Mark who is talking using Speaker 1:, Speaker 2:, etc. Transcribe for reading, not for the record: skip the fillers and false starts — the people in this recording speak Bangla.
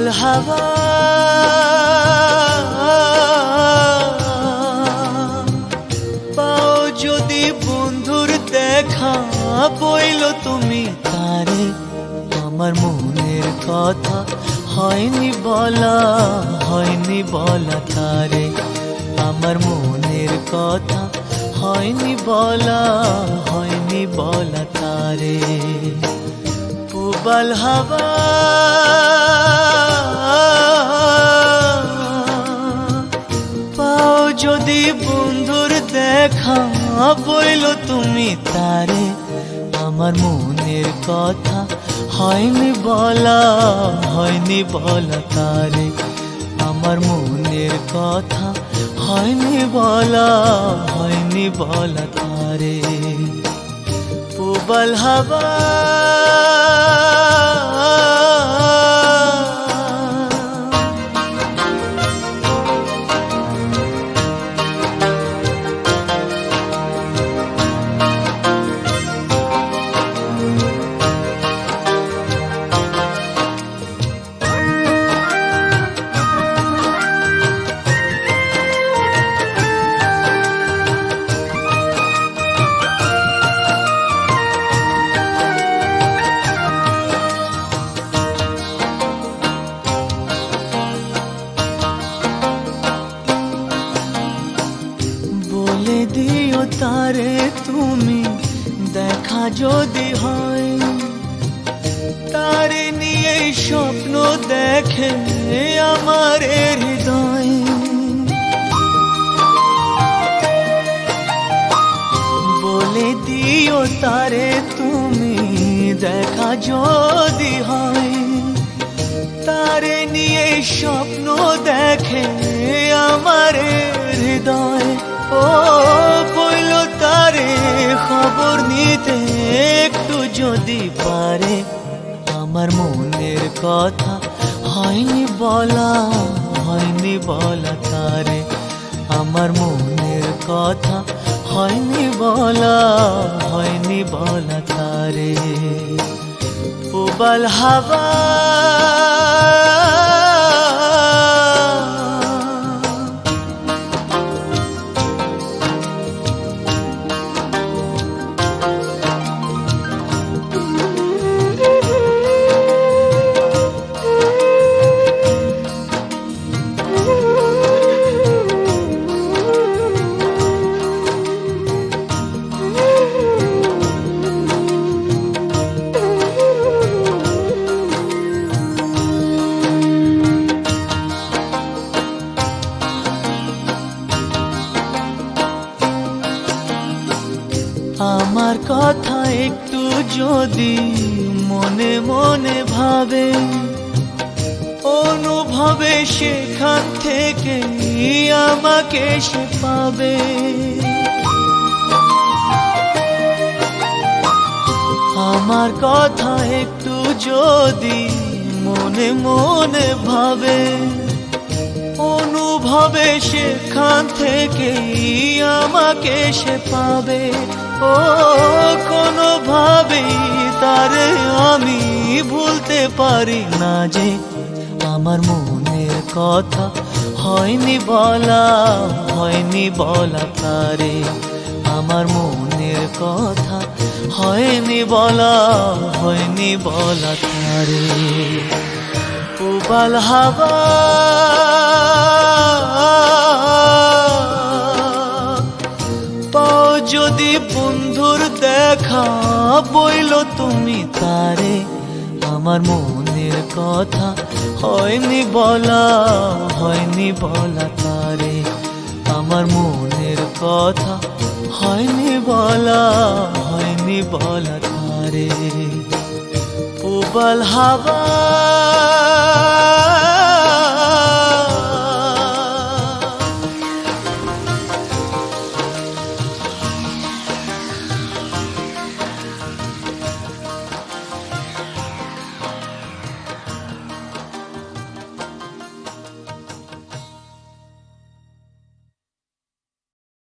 Speaker 1: পুবাল হাওয়া পাও যদি বন্ধুর দেখা বইল তুমি তারে আমার মনের কথা হয়নি বলা তারে আমার মনের কথা হয়নি বলা তারে পুবাল হাওয়া পাও যদি বন্ধুর দেখা বইল তুমি তারে আমার মনের কথা হয়নি বলা তারে আমার মনের কথা হয়নি বলা তারে পুবাল হাওয়া বলে দিও তারে তুমি দেখা যদি হয় তারে নিয়ে স্বপ্ন দেখে আমার হৃদয় বলে দিও তারে তুমি দেখা যদি হয় তারে নিয়ে স্বপ্ন দেখে আমার হৃদয় ও বইল তারে খবর নিতে একটু যদি পারে আমার মনের কথা হয়নি বলা তারে আমার মনের কথা হয়নি বলা তারে পুবাল হাওয়া আমার কথা একটু যদি মনে মনে ভাবে অনুভবে সেখান থেকে আমাকে সে পাবে আমার কথা একটু যদি মনে মনে ভাবে অনুভবে সেখান থেকে আমাকে সে পাবে ও কোনোভাবেই তারে আমি ভুলতে পারি না যে আমার মনের কথা হয়নি বলা তারে আমার মনের কথা হয়নি বলা তারে পুবাল হাওয়া পাও যদি বন্ধুর দেখা বইল তুমি তারে আমার মনের কথা হয়নি বলা তারে আমার মনের কথা হয়নি বলা তারে পুবাল হাওয়া